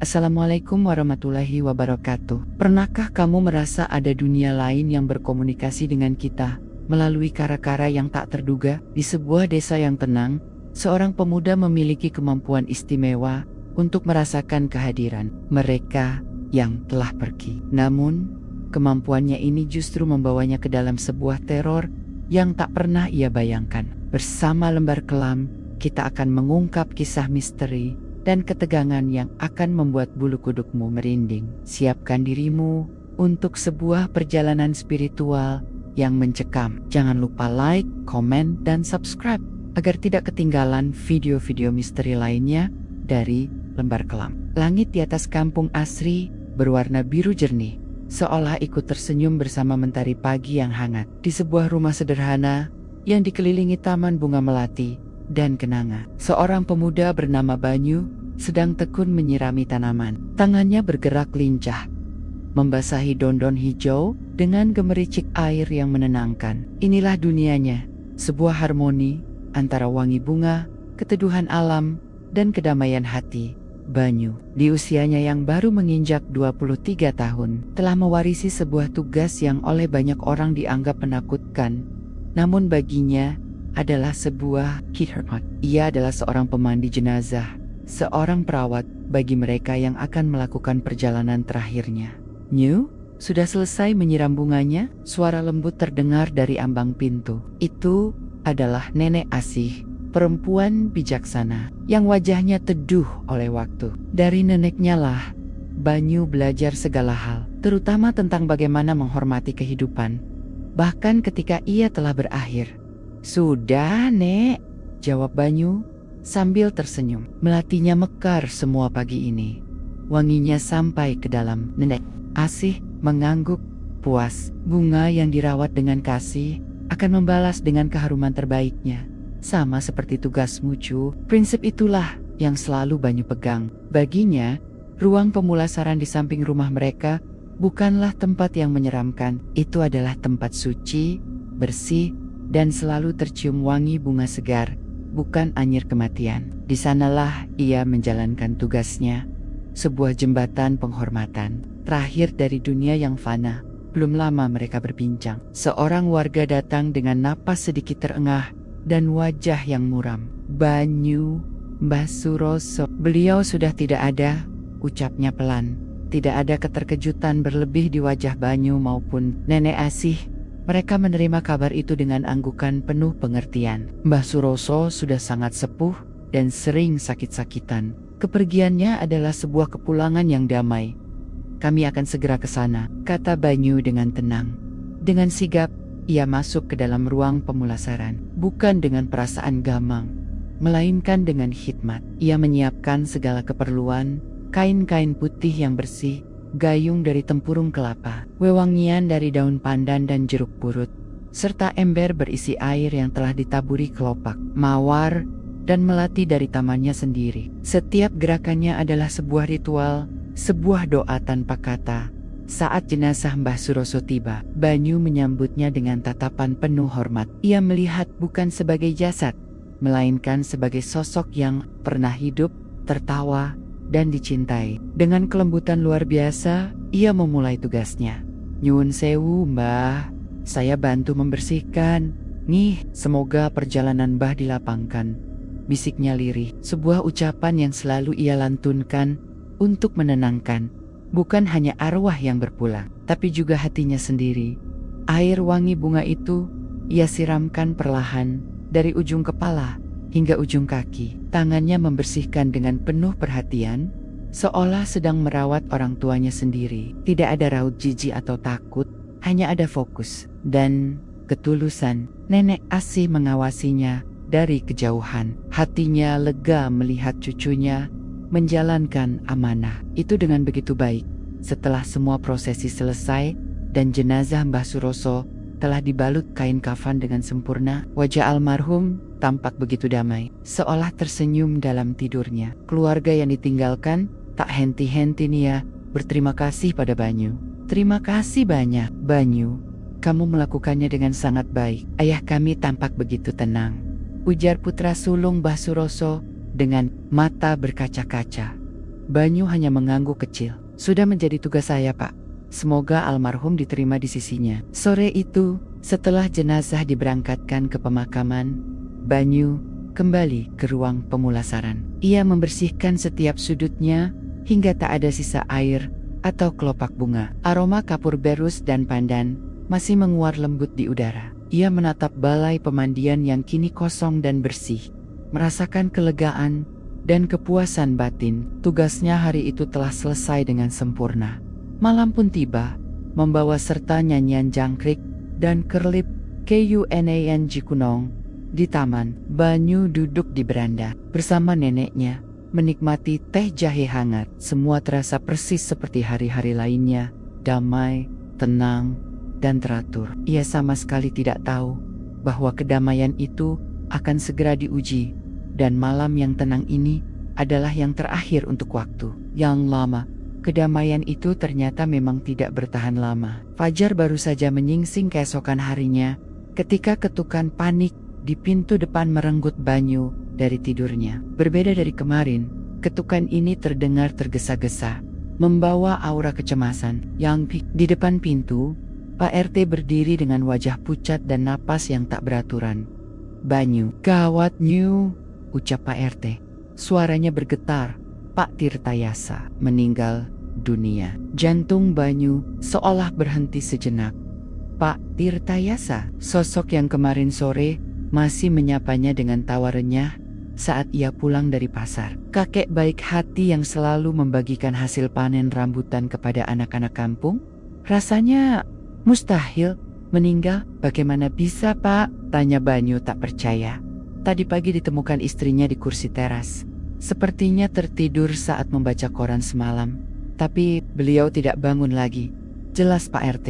Assalamualaikum warahmatullahi wabarakatuh. Pernahkah kamu merasa ada dunia lain yang berkomunikasi dengan kita melalui kara-kara yang tak terduga? Di sebuah desa yang tenang, seorang pemuda memiliki kemampuan istimewa untuk merasakan kehadiran mereka yang telah pergi. Namun, kemampuannya ini justru membawanya ke dalam sebuah teror yang tak pernah ia bayangkan. Bersama lembar kelam, kita akan mengungkap kisah misteri dan ketegangan yang akan membuat bulu kudukmu merinding. Siapkan dirimu untuk sebuah perjalanan spiritual yang mencekam. Jangan lupa like, komen, dan subscribe agar tidak ketinggalan video-video misteri lainnya dari Lembar Kelam. Langit di atas kampung asri berwarna biru jernih, seolah ikut tersenyum bersama mentari pagi yang hangat. Di sebuah rumah sederhana yang dikelilingi taman bunga melati dan kenanga, seorang pemuda bernama Banyu sedang tekun menyirami tanaman. Tangannya bergerak lincah, membasahi daun-daun hijau dengan gemericik air yang menenangkan. Inilah dunianya, sebuah harmoni antara wangi bunga, keteduhan alam, dan kedamaian hati. Banyu, di usianya yang baru menginjak 23 tahun, telah mewarisi sebuah tugas yang oleh banyak orang dianggap menakutkan. Namun baginya adalah sebuah khidmat. Ia adalah seorang pemandi jenazah, seorang perawat bagi mereka yang akan melakukan perjalanan terakhirnya. Nyu, sudah selesai menyiram bunganya? Suara lembut terdengar dari ambang pintu. Itu adalah Nenek Asih, perempuan bijaksana yang wajahnya teduh oleh waktu. Dari neneknya lah Banyu belajar segala hal, terutama tentang bagaimana menghormati kehidupan, bahkan ketika ia telah berakhir. Sudah, Nek, jawab Banyu sambil tersenyum. Melatinya mekar semua pagi ini. Wanginya sampai ke dalam. Nenek Asih mengangguk puas. Bunga yang dirawat dengan kasih akan membalas dengan keharuman terbaiknya. Sama seperti tugasmu, Cu. Prinsip itulah yang selalu Banyu pegang. Baginya, ruang pemulasaran di samping rumah mereka bukanlah tempat yang menyeramkan. Itu adalah tempat suci, bersih, dan selalu tercium wangi bunga segar, bukan anyir kematian. Di sanalah ia menjalankan tugasnya, sebuah jembatan penghormatan terakhir dari dunia yang fana. Belum lama mereka berbincang. Seorang warga datang dengan napas sedikit terengah dan wajah yang muram. Banyu, Mbah Suroso. Beliau sudah tidak ada, ucapnya pelan. Tidak ada keterkejutan berlebih di wajah Banyu maupun Nenek Asih. Mereka menerima kabar itu dengan anggukan penuh pengertian. Mbah Suroso sudah sangat sepuh dan sering sakit-sakitan. Kepergiannya adalah sebuah kepulangan yang damai. Kami akan segera ke sana, kata Banyu dengan tenang. Dengan sigap, ia masuk ke dalam ruang pemulasaran. Bukan dengan perasaan gamang, melainkan dengan khidmat. Ia menyiapkan segala keperluan, kain-kain putih yang bersih, gayung dari tempurung kelapa, wewangian dari daun pandan dan jeruk purut, serta ember berisi air yang telah ditaburi kelopak, mawar, dan melati dari tamannya sendiri. Setiap gerakannya adalah sebuah ritual, sebuah doa tanpa kata. Saat jenazah Mbah Suroso tiba, Banyu menyambutnya dengan tatapan penuh hormat. Ia melihat bukan sebagai jasad, melainkan sebagai sosok yang pernah hidup, tertawa, dan dicintai. Dengan kelembutan luar biasa, ia memulai tugasnya. Nyuwun sewu, Mbah. Saya bantu membersihkan. Nih, semoga perjalanan Mbah dilapangkan, bisiknya lirih. Sebuah ucapan yang selalu ia lantunkan untuk menenangkan bukan hanya arwah yang berpulang, tapi juga hatinya sendiri. Air wangi bunga itu ia siramkan perlahan dari ujung kepala hingga ujung kaki. Tangannya membersihkan dengan penuh perhatian, seolah sedang merawat orang tuanya sendiri. Tidak ada raut jijik atau takut, hanya ada fokus dan ketulusan. Nenek Asih mengawasinya dari kejauhan. Hatinya lega melihat cucunya menjalankan amanah itu dengan begitu baik. Setelah semua prosesi selesai dan jenazah Mbah Suroso telah dibalut kain kafan dengan sempurna, wajah almarhum tampak begitu damai, seolah tersenyum dalam tidurnya. Keluarga yang ditinggalkan tak henti-henti nia berterima kasih pada Banyu. Terima kasih banyak, Banyu. Kamu melakukannya dengan sangat baik. Ayah kami tampak begitu tenang, ujar putra sulung Mbah Suroso dengan mata berkaca-kaca. Banyu hanya mengangguk kecil. Sudah menjadi tugas saya, Pak. Semoga almarhum diterima di sisinya. Sore itu, setelah jenazah diberangkatkan ke pemakaman, Banyu kembali ke ruang pemulasaran. Ia membersihkan setiap sudutnya hingga tak ada sisa air atau kelopak bunga. Aroma kapur berus dan pandan masih menguar lembut di udara. Ia menatap balai pemandian yang kini kosong dan bersih, merasakan kelegaan dan kepuasan batin. Tugasnya hari itu telah selesai dengan sempurna. Malam pun tiba, membawa serta nyanyian jangkrik dan kerlip KUNANG Kunong. Di taman, Banyu duduk di beranda bersama neneknya, menikmati teh jahe hangat. Semua terasa persis seperti hari-hari lainnya, damai, tenang, dan teratur. Ia sama sekali tidak tahu bahwa kedamaian itu akan segera diuji, dan malam yang tenang ini adalah yang terakhir untuk waktu yang lama. Kedamaian itu ternyata memang tidak bertahan lama. Fajar baru saja menyingsing keesokan harinya ketika ketukan panik di pintu depan merenggut Banyu dari tidurnya. Berbeda dari kemarin, ketukan ini terdengar tergesa-gesa, membawa aura kecemasan. Yang di depan pintu, Pak RT berdiri dengan wajah pucat dan napas yang tak beraturan. "Banyu, gawat Nyu," ucap Pak RT. Suaranya bergetar. Pak Tirtayasa meninggal dunia. Jantung Banyu seolah berhenti sejenak. Pak Tirtayasa, sosok yang kemarin sore masih menyapanya dengan tawa renyah saat ia pulang dari pasar. Kakek baik hati yang selalu membagikan hasil panen rambutan kepada anak-anak kampung. Rasanya mustahil meninggal. "Bagaimana bisa, Pak?" tanya Banyu tak percaya. Tadi pagi ditemukan istrinya di kursi teras. Sepertinya tertidur saat membaca koran semalam. Tapi beliau tidak bangun lagi. Jelas Pak RT.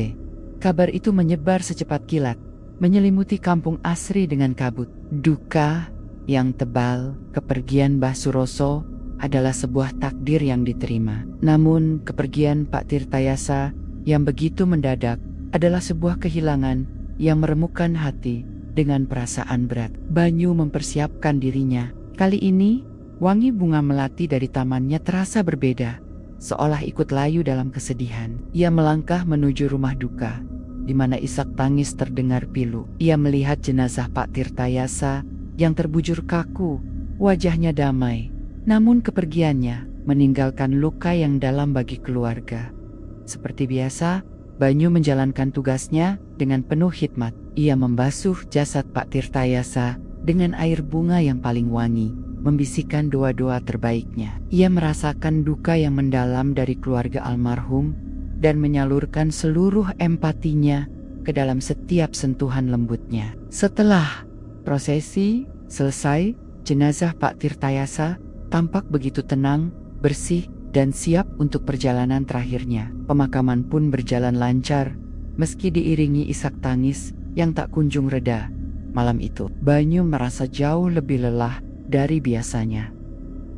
Kabar itu menyebar secepat kilat, menyelimuti kampung Asri dengan kabut. Duka yang tebal, kepergian Mbah Suroso adalah sebuah takdir yang diterima. Namun kepergian Pak Tirtayasa yang begitu mendadak adalah sebuah kehilangan yang meremukkan hati dengan perasaan berat. Banyu mempersiapkan dirinya. Kali ini, wangi bunga melati dari tamannya terasa berbeda, seolah ikut layu dalam kesedihan. Ia melangkah menuju rumah duka, di mana isak tangis terdengar pilu. Ia melihat jenazah Pak Tirtayasa yang terbujur kaku, wajahnya damai. Namun kepergiannya meninggalkan luka yang dalam bagi keluarga. Seperti biasa, Banyu menjalankan tugasnya dengan penuh hikmat. Ia membasuh jasad Pak Tirtayasa dengan air bunga yang paling wangi, membisikkan doa-doa terbaiknya. Ia merasakan duka yang mendalam dari keluarga almarhum dan menyalurkan seluruh empatinya ke dalam setiap sentuhan lembutnya. Setelah prosesi selesai, jenazah Pak Tirtayasa tampak begitu tenang, bersih, dan siap untuk perjalanan terakhirnya. Pemakaman pun berjalan lancar, meski diiringi isak tangis yang tak kunjung reda. Malam itu, Banyu merasa jauh lebih lelah dari biasanya.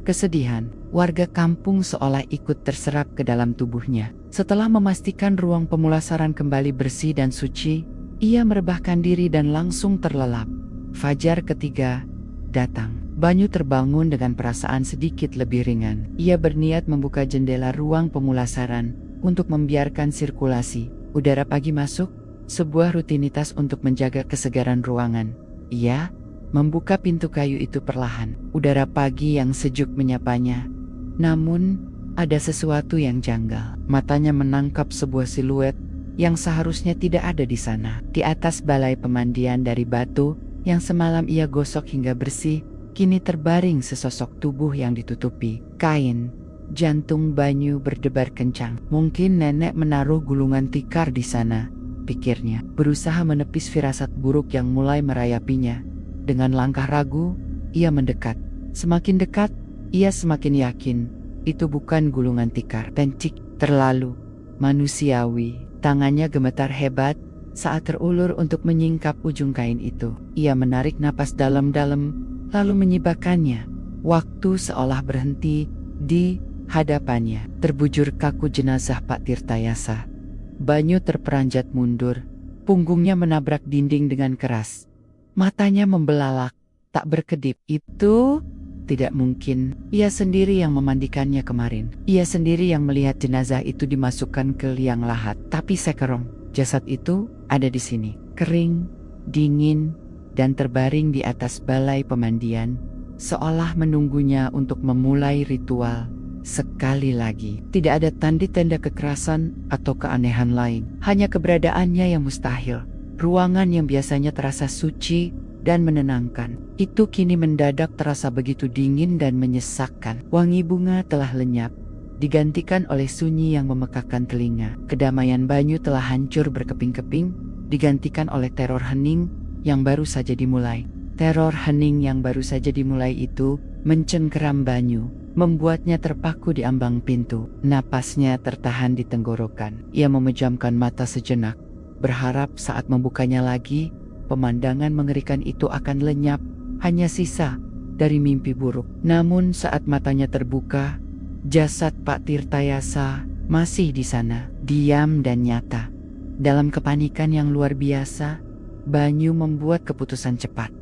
Kesedihan warga kampung seolah ikut terserap ke dalam tubuhnya. Setelah memastikan ruang pemulasaran kembali bersih dan suci, ia merebahkan diri dan langsung terlelap. Fajar ketiga datang. Banyu terbangun dengan perasaan sedikit lebih ringan. Ia berniat membuka jendela ruang pemulasaran untuk membiarkan sirkulasi udara pagi masuk, sebuah rutinitas untuk menjaga kesegaran ruangan. Ia membuka pintu kayu itu perlahan. Udara pagi yang sejuk menyapanya. Namun, ada sesuatu yang janggal. Matanya menangkap sebuah siluet yang seharusnya tidak ada di sana. Di atas balai pemandian dari batu yang semalam ia gosok hingga bersih, kini terbaring sesosok tubuh yang ditutupi kain. Jantung Banyu berdebar kencang. Mungkin nenek menaruh gulungan tikar di sana, pikirnya. Berusaha menepis firasat buruk yang mulai merayapinya. Dengan langkah ragu, ia mendekat. Semakin dekat, ia semakin yakin itu bukan gulungan tikar. Pencik terlalu manusiawi. Tangannya gemetar hebat saat terulur untuk menyingkap ujung kain itu. Ia menarik napas dalam-dalam, lalu menyibakannya. Waktu seolah berhenti di hadapannya. Terbujur kaku jenazah Pak Tirtayasa. Banyu terperanjat mundur. Punggungnya menabrak dinding dengan keras. Matanya membelalak, tak berkedip. "Itu Tidak mungkin, ia sendiri yang memandikannya kemarin. Ia sendiri yang melihat jenazah itu dimasukkan ke liang lahat. Tapi sekarang, jasad itu ada di sini. Kering, dingin, dan terbaring di atas balai pemandian, seolah menunggunya untuk memulai ritual. Sekali lagi, tidak ada tanda-tanda kekerasan atau keanehan lain. Hanya keberadaannya yang mustahil. Ruangan yang biasanya terasa suci dan menenangkan, itu kini mendadak terasa begitu dingin dan menyesakkan. Wangi bunga telah lenyap, digantikan oleh sunyi yang memekakkan telinga. Kedamaian Banyu telah hancur berkeping-keping, digantikan oleh teror hening yang baru saja dimulai. Teror hening yang baru saja dimulai itu mencengkeram Banyu, membuatnya terpaku di ambang pintu. Napasnya tertahan di tenggorokan. Ia memejamkan mata sejenak, berharap saat membukanya lagi, pemandangan mengerikan itu akan lenyap, hanya sisa dari mimpi buruk. Namun saat matanya terbuka, jasad Pak Tirtayasa masih di sana, diam dan nyata. Dalam kepanikan yang luar biasa, Banyu membuat keputusan cepat.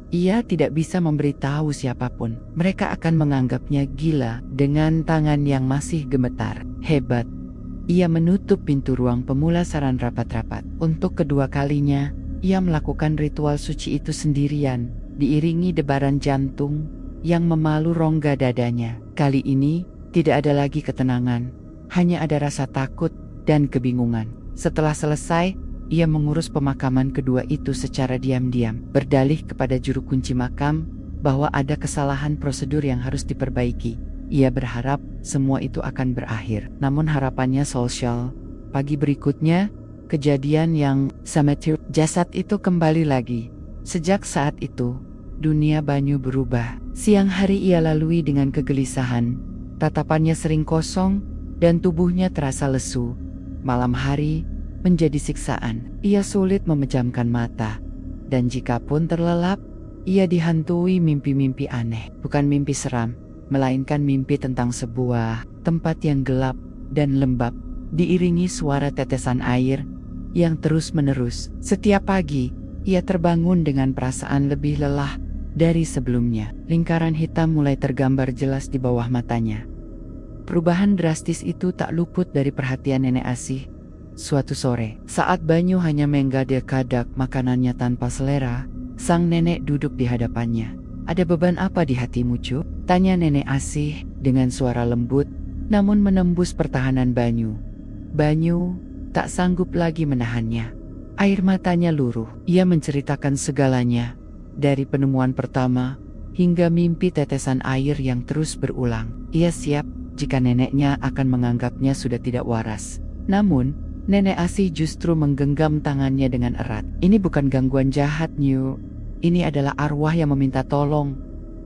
Ia tidak bisa memberitahu siapapun. Mereka akan menganggapnya gila dengan tangan yang masih gemetar. Hebat. Ia menutup pintu ruang pemulasaran rapat-rapat. Untuk kedua kalinya, ia melakukan ritual suci itu sendirian, diiringi debaran jantung yang memalu rongga dadanya. Kali ini, tidak ada lagi ketenangan, hanya ada rasa takut dan kebingungan. Setelah selesai, ia mengurus pemakaman kedua itu secara diam-diam, berdalih kepada juru kunci makam bahwa ada kesalahan prosedur yang harus diperbaiki. Ia berharap semua itu akan berakhir. Namun harapannya sosial. Pagi berikutnya, kejadian yang samatir, jasad itu kembali lagi. Sejak saat itu, dunia Banyu berubah. Siang hari ia lalui dengan kegelisahan. Tatapannya sering kosong dan tubuhnya terasa lesu. Malam hari menjadi siksaan. Ia sulit memejamkan mata. Dan jikapun terlelap, ia dihantui mimpi-mimpi aneh. Bukan mimpi seram, melainkan mimpi tentang sebuah tempat yang gelap dan lembab, diiringi suara tetesan air yang terus-menerus. Setiap pagi, ia terbangun dengan perasaan lebih lelah dari sebelumnya. Lingkaran hitam mulai tergambar jelas di bawah matanya. Perubahan drastis itu tak luput dari perhatian nenek Asih. Suatu sore, saat Banyu hanya menggadak-gadak makanannya tanpa selera, sang nenek duduk di hadapannya. "Ada beban apa di hatimu, Cu?" tanya nenek Asih dengan suara lembut, namun menembus pertahanan Banyu. Banyu tak sanggup lagi menahannya. Air matanya luruh. Ia menceritakan segalanya, dari penemuan pertama hingga mimpi tetesan air yang terus berulang. Ia siap jika neneknya akan menganggapnya sudah tidak waras. Namun, nenek Asih justru menggenggam tangannya dengan erat. "Ini bukan gangguan jahat, Nyu. Ini adalah arwah yang meminta tolong,"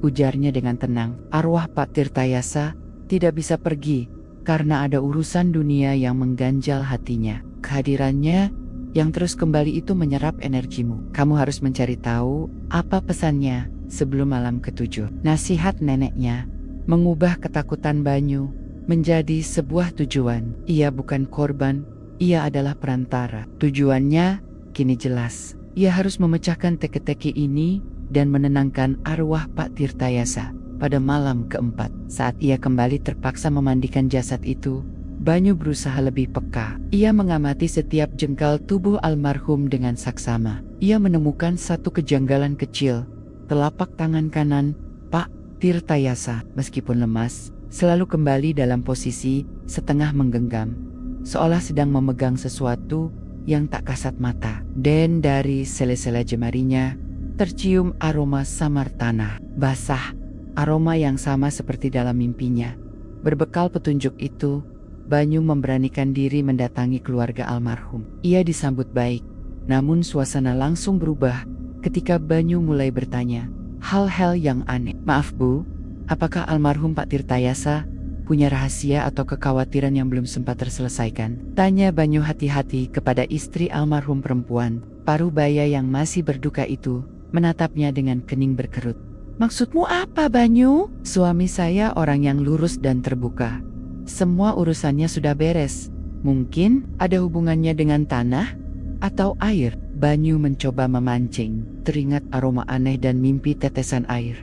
ujarnya dengan tenang. "Arwah Pak Tirtayasa tidak bisa pergi karena ada urusan dunia yang mengganjal hatinya. Kehadirannya yang terus kembali itu menyerap energimu. Kamu harus mencari tahu apa pesannya sebelum malam ketujuh." Nasihat neneknya mengubah ketakutan Banyu menjadi sebuah tujuan. Ia bukan korban, ia adalah perantara. Tujuannya kini jelas. Ia harus memecahkan teka-teki ini dan menenangkan arwah Pak Tirtayasa. Pada malam keempat, saat ia kembali terpaksa memandikan jasad itu, Banyu berusaha lebih peka. Ia mengamati setiap jengkal tubuh almarhum dengan saksama. Ia menemukan satu kejanggalan kecil. Telapak tangan kanan Pak Tirtayasa, meskipun lemas, selalu kembali dalam posisi setengah menggenggam, seolah sedang memegang sesuatu yang tak kasat mata. Dan dari sela-sela jemarinya tercium aroma samar tanah basah, aroma yang sama seperti dalam mimpinya. Berbekal petunjuk itu, Banyu memberanikan diri mendatangi keluarga almarhum. Ia disambut baik, namun suasana langsung berubah ketika Banyu mulai bertanya hal-hal yang aneh. "Maaf Bu, apakah almarhum Pak Tirtayasa punya rahasia atau kekhawatiran yang belum sempat terselesaikan?" tanya Banyu hati-hati kepada istri almarhum perempuan. Parubaya yang masih berduka itu menatapnya dengan kening berkerut. "Maksudmu apa, Banyu?" "Suami saya orang yang lurus dan terbuka. Semua urusannya sudah beres. Mungkin ada hubungannya dengan tanah atau air." Banyu mencoba memancing, teringat aroma aneh dan mimpi tetesan air.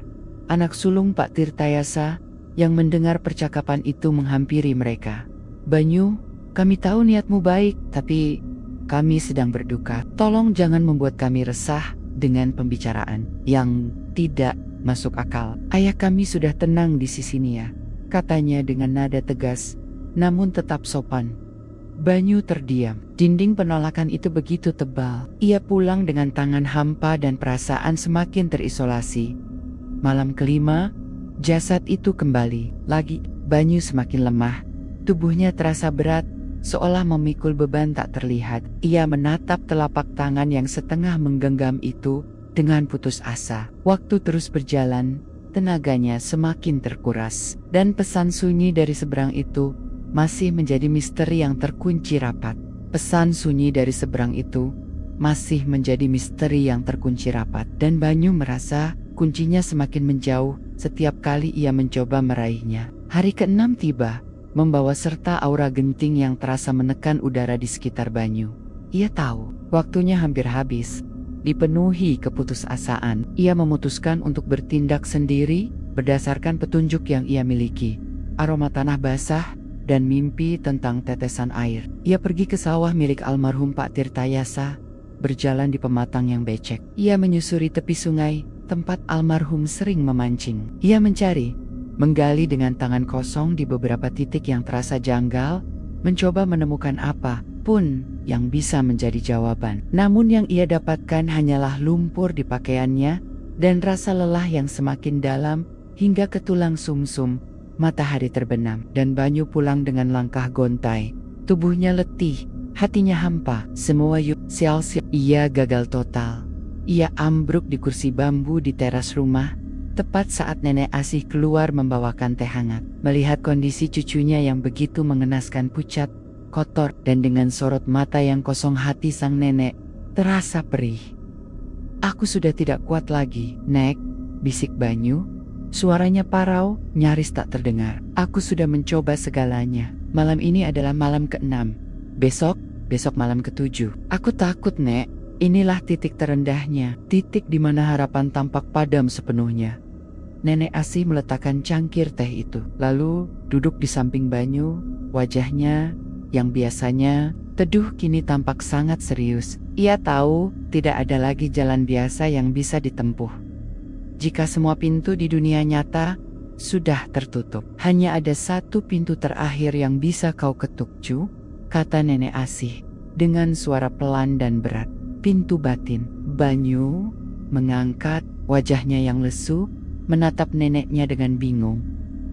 anak sulung Pak Tirtayasa, yang mendengar percakapan itu menghampiri mereka. "Banyu, kami tahu niatmu baik, tapi kami sedang berduka. Tolong jangan membuat kami resah dengan pembicaraan yang tidak masuk akal. Ayah kami sudah tenang di sisi Nia," katanya dengan nada tegas, namun tetap sopan. Banyu terdiam. Dinding penolakan itu begitu tebal. Ia pulang dengan tangan hampa dan perasaan semakin terisolasi. Malam kelima, jasad itu kembali. Lagi, Banyu semakin lemah. Tubuhnya terasa berat, seolah memikul beban tak terlihat. Ia menatap telapak tangan yang setengah menggenggam itu dengan putus asa. Waktu terus berjalan, tenaganya semakin terkuras. Dan pesan sunyi dari seberang itu masih menjadi misteri yang terkunci rapat. Pesan sunyi dari seberang itu masih menjadi misteri yang terkunci rapat. Dan Banyu merasa kuncinya semakin menjauh setiap kali ia mencoba meraihnya. Hari ke-6 tiba, membawa serta aura genting yang terasa menekan udara di sekitar Banyu. Ia tahu, waktunya hampir habis. Dipenuhi keputusasaan, ia memutuskan untuk bertindak sendiri berdasarkan petunjuk yang ia miliki. Aroma tanah basah dan mimpi tentang tetesan air. Ia pergi ke sawah milik almarhum Pak Tirtayasa, berjalan di pematang yang becek. Ia menyusuri tepi sungai, tempat almarhum sering memancing. Ia mencari, menggali dengan tangan kosong di beberapa titik yang terasa janggal, mencoba menemukan apa pun yang bisa menjadi jawaban. Namun yang ia dapatkan hanyalah lumpur di pakaiannya dan rasa lelah yang semakin dalam hingga ke tulang sumsum. Matahari terbenam dan Banyu pulang dengan langkah gontai. Tubuhnya letih, hatinya hampa. Semua sial-sial. Ia gagal total. Ia ambruk di kursi bambu di teras rumah, tepat saat Nenek Asih keluar membawakan teh hangat. Melihat kondisi cucunya yang begitu mengenaskan, pucat, kotor, dan dengan sorot mata yang kosong, hati sang nenek terasa perih. "Aku sudah tidak kuat lagi, Nek," bisik Banyu. Suaranya parau, nyaris tak terdengar. "Aku sudah mencoba segalanya. Malam ini adalah malam ke-6. Besok malam ke-7. Aku takut, Nek. Inilah titik terendahnya, titik di mana harapan tampak padam sepenuhnya." Nenek Asih meletakkan cangkir teh itu, lalu duduk di samping Banyu. Wajahnya yang biasanya teduh kini tampak sangat serius. Ia tahu tidak ada lagi jalan biasa yang bisa ditempuh. Jika semua pintu di dunia nyata sudah tertutup, hanya ada satu pintu terakhir yang bisa kau ketuk, Cu, kata Nenek Asih dengan suara pelan dan berat. "Pintu batin." Banyu mengangkat wajahnya yang lesu, menatap neneknya dengan bingung.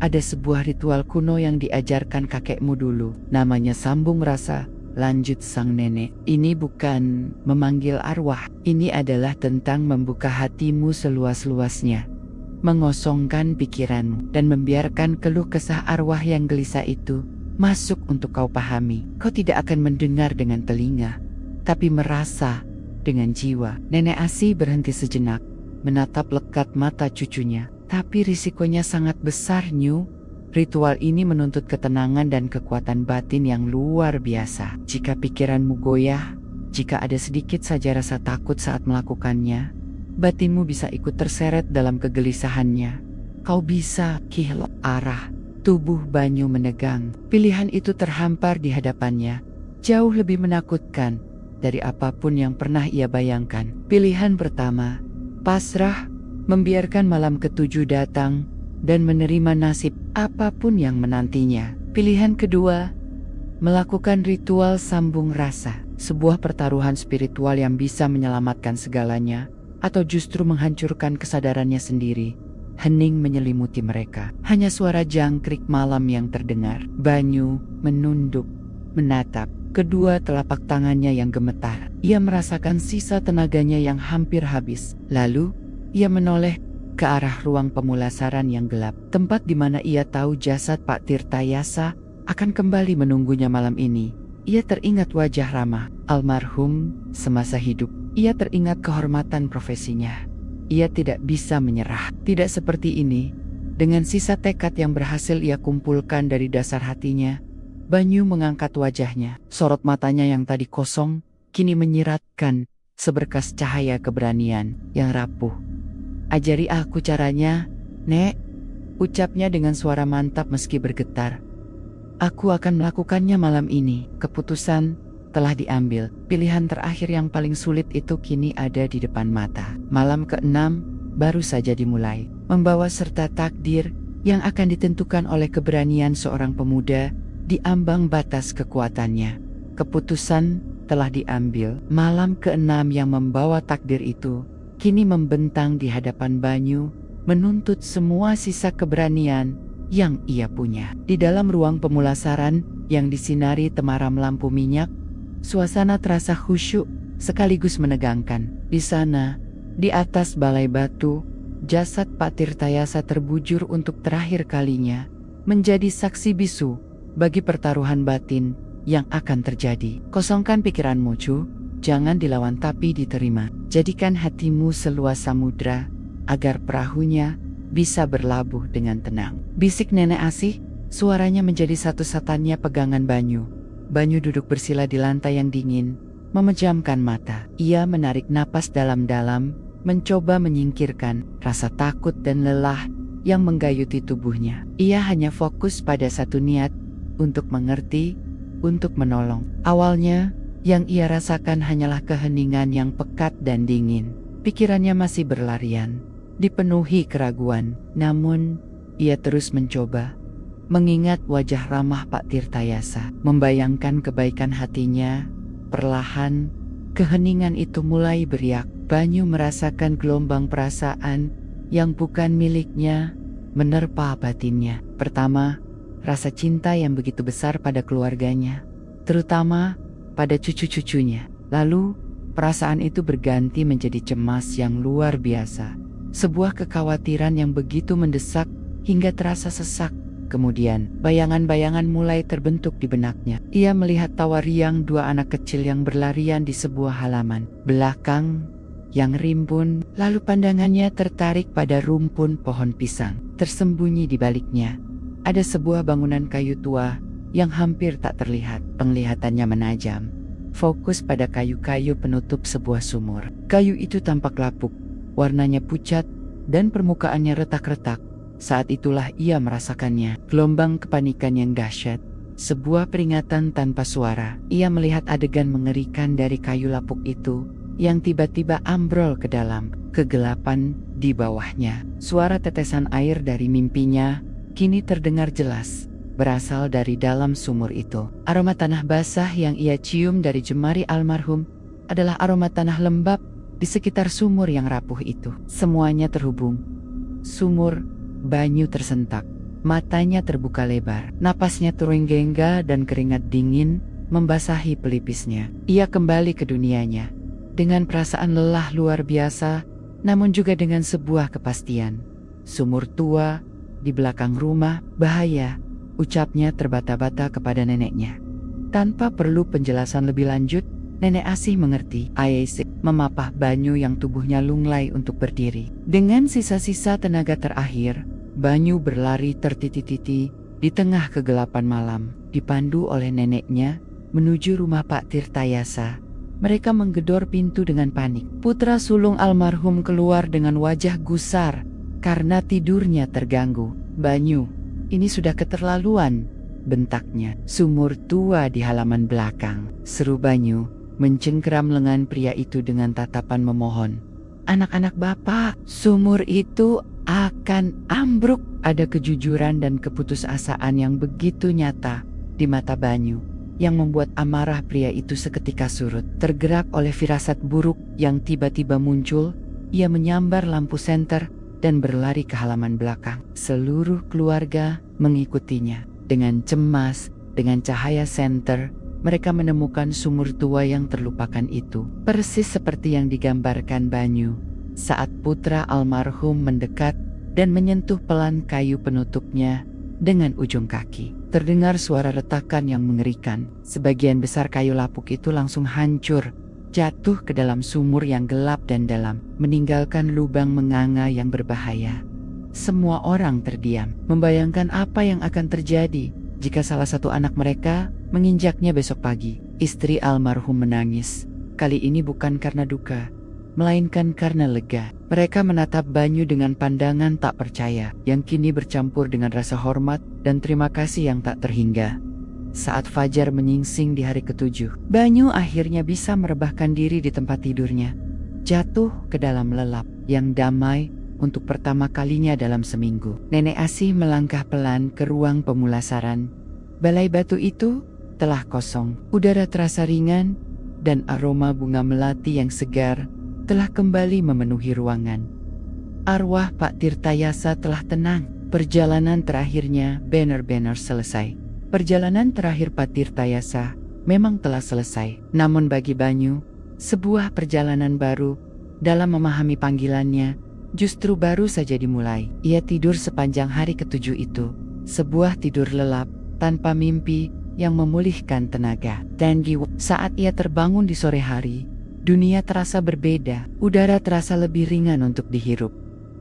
"Ada sebuah ritual kuno yang diajarkan kakekmu dulu, namanya sambung rasa," lanjut sang nenek. "Ini bukan memanggil arwah, ini adalah tentang membuka hatimu seluas-luasnya, mengosongkan pikiranmu, dan membiarkan keluh kesah arwah yang gelisah itu masuk untuk kau pahami. Kau tidak akan mendengar dengan telinga, tapi merasa dengan jiwa." Nenek Asih berhenti sejenak, menatap lekat mata cucunya. "Tapi risikonya sangat besar, Nyu. Ritual ini menuntut ketenangan dan kekuatan batin yang luar biasa. Jika pikiranmu goyah, jika ada sedikit saja rasa takut saat melakukannya, batinmu bisa ikut terseret dalam kegelisahannya. Kau bisa kehilangan arah." Tubuh Banyu menegang. Pilihan itu terhampar di hadapannya, jauh lebih menakutkan dari apapun yang pernah ia bayangkan. Pilihan pertama, pasrah, membiarkan malam ke-7 datang dan menerima nasib apapun yang menantinya. Pilihan kedua, melakukan ritual sambung rasa, sebuah pertaruhan spiritual yang bisa menyelamatkan segalanya, atau justru menghancurkan kesadarannya sendiri. Hening menyelimuti mereka, hanya suara jangkrik malam yang terdengar. Banyu menunduk, menatap kedua telapak tangannya yang gemetar. Ia merasakan sisa tenaganya yang hampir habis. Lalu, ia menoleh ke arah ruang pemulasaran yang gelap, tempat di mana ia tahu jasad Pak Tirtayasa akan kembali menunggunya malam ini. Ia teringat wajah ramah almarhum semasa hidup. Ia teringat kehormatan profesinya. Ia tidak bisa menyerah. Tidak seperti ini. Dengan sisa tekad yang berhasil ia kumpulkan dari dasar hatinya, Banyu mengangkat wajahnya. Sorot matanya yang tadi kosong kini menyiratkan seberkas cahaya keberanian yang rapuh. "Ajari aku caranya," "Nek," ucapnya dengan suara mantap meski bergetar. "Aku akan melakukannya malam ini. Keputusan telah diambil. Pilihan terakhir yang paling sulit itu kini ada di depan mata." Malam ke-6 baru saja dimulai, membawa serta takdir yang akan ditentukan oleh keberanian seorang pemuda di ambang batas kekuatannya. Keputusan telah diambil. Malam ke-6 yang membawa takdir itu kini membentang di hadapan Banyu, menuntut semua sisa keberanian yang ia punya. Di dalam ruang pemulasaran yang disinari temaram lampu minyak, suasana terasa khusyuk sekaligus menegangkan. Di sana, di atas balai batu, jasad Pak Tirtayasa terbujur untuk terakhir kalinya, menjadi saksi bisu bagi pertaruhan batin yang akan terjadi. Kosongkan pikiranmu, Cu. Jangan dilawan tapi diterima. Jadikan hatimu seluas samudra, agar perahunya bisa berlabuh dengan tenang. Bisik Nenek Asih, suaranya menjadi satu-satunya pegangan Banyu. Banyu duduk bersila di lantai yang dingin, memejamkan mata. Ia menarik napas dalam-dalam, mencoba menyingkirkan rasa takut dan lelah yang menggayuti tubuhnya. Ia hanya fokus pada satu niat, untuk mengerti, untuk menolong. Awalnya, yang ia rasakan hanyalah keheningan yang pekat dan dingin. Pikirannya masih berlarian, dipenuhi keraguan. Namun, ia terus mencoba mengingat wajah ramah Pak Tirtayasa, membayangkan kebaikan hatinya. Perlahan, keheningan itu mulai beriak. Banyu merasakan gelombang perasaan yang bukan miliknya menerpa batinnya. Pertama, rasa cinta yang begitu besar pada keluarganya, terutama pada cucu-cucunya. Lalu, perasaan itu berganti menjadi cemas yang luar biasa. Sebuah kekhawatiran yang begitu mendesak hingga terasa sesak. Kemudian, bayangan-bayangan mulai terbentuk di benaknya. Ia melihat tawa riang dua anak kecil yang berlarian di sebuah halaman belakang yang rimbun, lalu pandangannya tertarik pada rumpun pohon pisang. Tersembunyi di baliknya, ada sebuah bangunan kayu tua yang hampir tak terlihat. Penglihatannya menajam, fokus pada kayu-kayu penutup sebuah sumur. Kayu itu tampak lapuk, warnanya pucat, dan permukaannya retak-retak. Saat itulah ia merasakannya, gelombang kepanikan yang dahsyat. Sebuah peringatan tanpa suara. Ia melihat adegan mengerikan dari kayu lapuk itu, yang tiba-tiba ambrol ke dalam kegelapan di bawahnya. Suara tetesan air dari mimpinya kini terdengar jelas, berasal dari dalam sumur itu. Aroma tanah basah yang ia cium dari jemari almarhum adalah aroma tanah lembab di sekitar sumur yang rapuh itu. Semuanya terhubung. Sumur, Banyu tersentak, matanya terbuka lebar, napasnya terenggenga dan keringat dingin membasahi pelipisnya. Ia kembali ke dunianya dengan perasaan lelah luar biasa, namun juga dengan sebuah kepastian. Sumur tua di belakang rumah, bahaya, ucapnya terbata-bata kepada neneknya. Tanpa perlu penjelasan lebih lanjut, Nenek Asih mengerti. Ayesik memapah Banyu yang tubuhnya lunglai untuk berdiri. Dengan sisa-sisa tenaga terakhir, Banyu berlari tertiti-titi di tengah kegelapan malam, dipandu oleh neneknya menuju rumah Pak Tirtayasa. Mereka menggedor pintu dengan panik. Putra sulung almarhum keluar dengan wajah gusar karena tidurnya terganggu. "Banyu, ini sudah keterlaluan," bentaknya. "Sumur tua di halaman belakang," seru Banyu, mencengkeram lengan pria itu dengan tatapan memohon. "Anak-anak bapak, sumur itu akan ambruk." Ada kejujuran dan keputusasaan yang begitu nyata di mata Banyu, yang membuat amarah pria itu seketika surut. Tergerak oleh firasat buruk yang tiba-tiba muncul, ia menyambar lampu senter dan berlari ke halaman belakang. Seluruh keluarga mengikutinya. Dengan cemas, dengan cahaya senter, mereka menemukan sumur tua yang terlupakan itu. Persis seperti yang digambarkan Banyu saat putra almarhum mendekat dan menyentuh pelan kayu penutupnya dengan ujung kaki. Terdengar suara retakan yang mengerikan. Sebagian besar kayu lapuk itu langsung hancur, jatuh ke dalam sumur yang gelap dan dalam, meninggalkan lubang menganga yang berbahaya. Semua orang terdiam, membayangkan apa yang akan terjadi jika salah satu anak mereka menginjaknya besok pagi. Istri almarhum menangis. Kali ini bukan karena duka, melainkan karena lega. Mereka menatap Banyu dengan pandangan tak percaya, yang kini bercampur dengan rasa hormat dan terima kasih yang tak terhingga. Saat fajar menyingsing di hari ketujuh, Banyu akhirnya bisa merebahkan diri di tempat tidurnya, jatuh ke dalam lelap yang damai untuk pertama kalinya dalam seminggu. Nenek Asih melangkah pelan ke ruang pemulasaran. Balai batu itu telah kosong. Udara terasa ringan dan aroma bunga melati yang segar telah kembali memenuhi ruangan. Arwah Pak Tirtayasa telah tenang. Perjalanan terakhirnya benar-benar selesai. Perjalanan terakhir Pak Tirtayasa memang telah selesai. Namun bagi Banyu, sebuah perjalanan baru dalam memahami panggilannya justru baru saja dimulai. Ia tidur sepanjang hari ketujuh itu, sebuah tidur lelap tanpa mimpi yang memulihkan tenaga. Dan saat ia terbangun di sore hari, dunia terasa berbeda. Udara terasa lebih ringan untuk dihirup.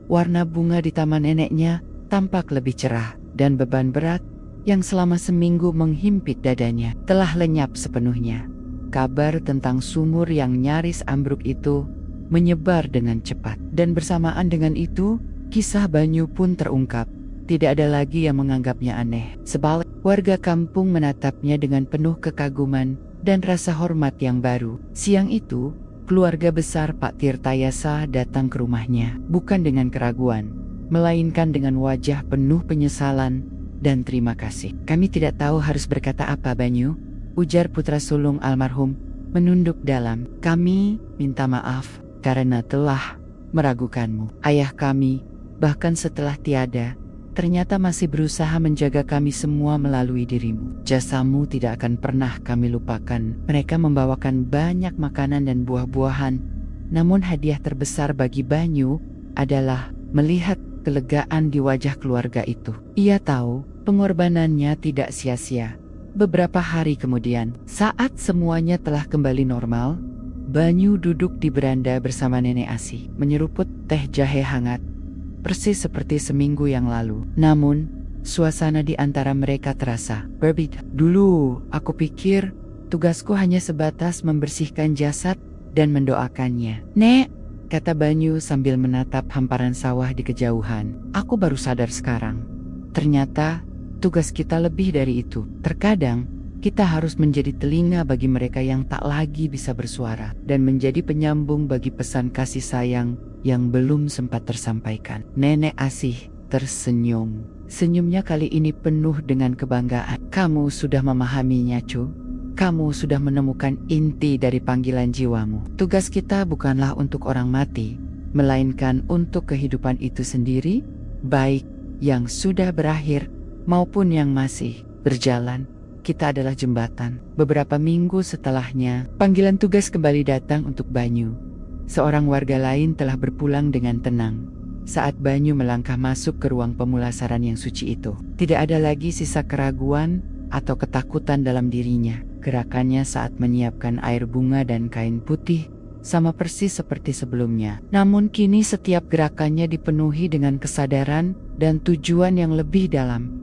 Warna bunga di taman neneknya tampak lebih cerah, dan beban berat yang selama seminggu menghimpit dadanya telah lenyap sepenuhnya. Kabar tentang sumur yang nyaris ambruk itu menyebar dengan cepat, dan bersamaan dengan itu, kisah Banyu pun terungkap. Tidak ada lagi yang menganggapnya aneh. Sebalik, warga kampung menatapnya dengan penuh kekaguman dan rasa hormat yang baru. Siang itu, keluarga besar Pak Tirtayasa datang ke rumahnya, bukan dengan keraguan, melainkan dengan wajah penuh penyesalan dan terima kasih. Kami tidak tahu harus berkata apa, Banyu, ujar putra sulung almarhum, menunduk dalam. Kami minta maaf karena telah meragukanmu. Ayah kami, bahkan setelah tiada, ternyata masih berusaha menjaga kami semua melalui dirimu. Jasamu tidak akan pernah kami lupakan. Mereka membawakan banyak makanan dan buah-buahan. Namun hadiah terbesar bagi Banyu adalah melihat kelegaan di wajah keluarga itu. Ia tahu pengorbanannya tidak sia-sia. Beberapa hari kemudian, saat semuanya telah kembali normal, Banyu duduk di beranda bersama Nenek Asih, menyeruput teh jahe hangat, persis seperti seminggu yang lalu. Namun, suasana di antara mereka terasa berbeda. Dulu, aku pikir tugasku hanya sebatas membersihkan jasad dan mendoakannya. Nek, kata Banyu sambil menatap hamparan sawah di kejauhan. Aku baru sadar sekarang. Ternyata, tugas kita lebih dari itu. Terkadang, kita harus menjadi telinga bagi mereka yang tak lagi bisa bersuara, dan menjadi penyambung bagi pesan kasih sayang yang belum sempat tersampaikan. Nenek Asih tersenyum. Senyumnya kali ini penuh dengan kebanggaan. Kamu sudah memahaminya, Cu. Kamu sudah menemukan inti dari panggilan jiwamu. Tugas kita bukanlah untuk orang mati, melainkan untuk kehidupan itu sendiri, baik yang sudah berakhir maupun yang masih berjalan. Kita adalah jembatan. Beberapa minggu setelahnya, panggilan tugas kembali datang untuk Banyu. Seorang warga lain telah berpulang dengan tenang. Saat Banyu melangkah masuk ke ruang pemulasaran yang suci itu, tidak ada lagi sisa keraguan atau ketakutan dalam dirinya. Gerakannya saat menyiapkan air bunga dan kain putih sama persis seperti sebelumnya. Namun kini setiap gerakannya dipenuhi dengan kesadaran dan tujuan yang lebih dalam.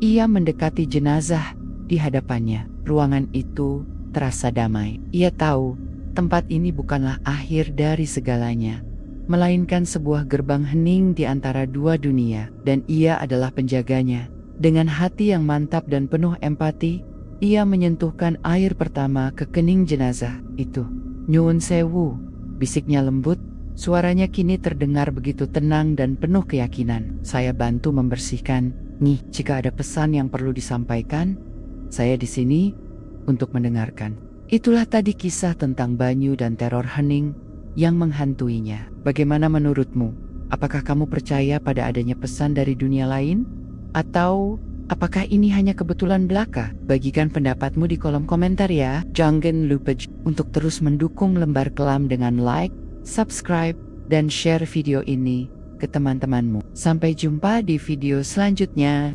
Ia mendekati jenazah di hadapannya. Ruangan itu terasa damai. Ia tahu tempat ini bukanlah akhir dari segalanya, melainkan sebuah gerbang hening di antara dua dunia, dan ia adalah penjaganya. Dengan hati yang mantap dan penuh empati, ia menyentuhkan air pertama ke kening jenazah itu. Nyuwun sewu, bisiknya lembut. Suaranya kini terdengar begitu tenang dan penuh keyakinan. Saya bantu membersihkan. Nih, jika ada pesan yang perlu disampaikan, saya di sini untuk mendengarkan. Itulah tadi kisah tentang Banyu dan teror hening yang menghantuinya. Bagaimana menurutmu? Apakah kamu percaya pada adanya pesan dari dunia lain? Atau apakah ini hanya kebetulan belaka? Bagikan pendapatmu di kolom komentar ya. Jangan lupa untuk terus mendukung Lembar Kelam dengan like, subscribe, dan share video ini ke teman-temanmu. Sampai jumpa di video selanjutnya.